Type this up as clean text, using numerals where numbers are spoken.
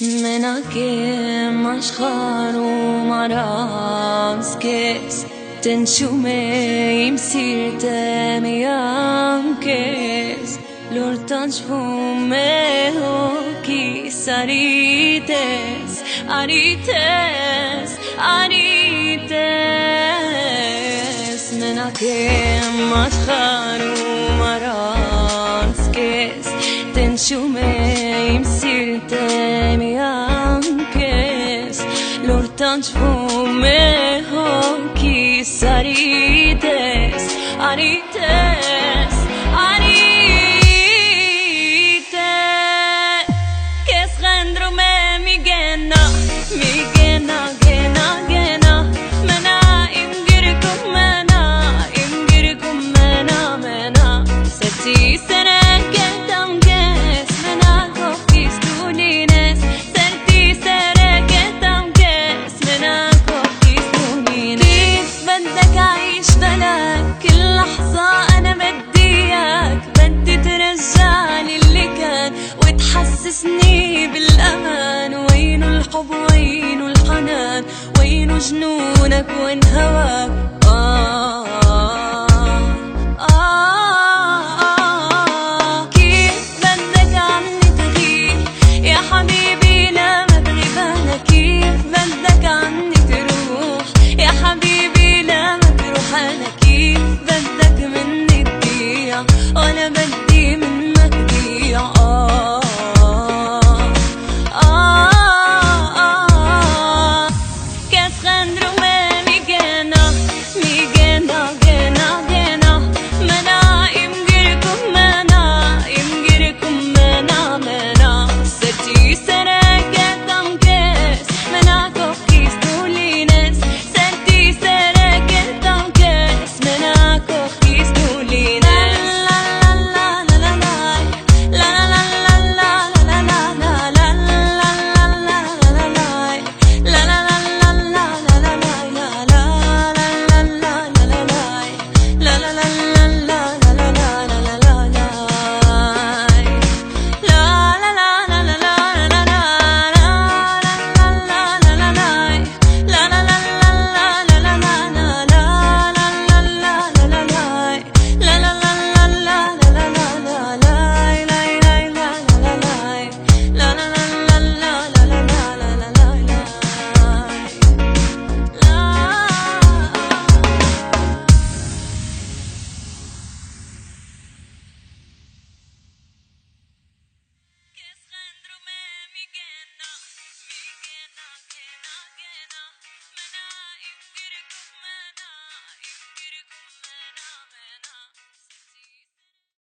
Menake mashkaru maras kes Ten shume im sirte me kes Lortan shume hoki sarites Arites, arites Menake mashkaru maras kes Ten shume im sirte Lortan shume hoki sarites Arites, arites Kes gendru me migena Migena, gena, gena Mena imgirikum mena Imgirikum mena, mena Seti sene ketam kes Mena kokis tulines Serti sere ketam kes Mena kokis tulines كيف بدك أعيش بلاك كل لحظة أنا بديك بدي ترجعلي اللي كان وتحسسني بالأمان وين الحب وين الحنان وين جنونك وين هواك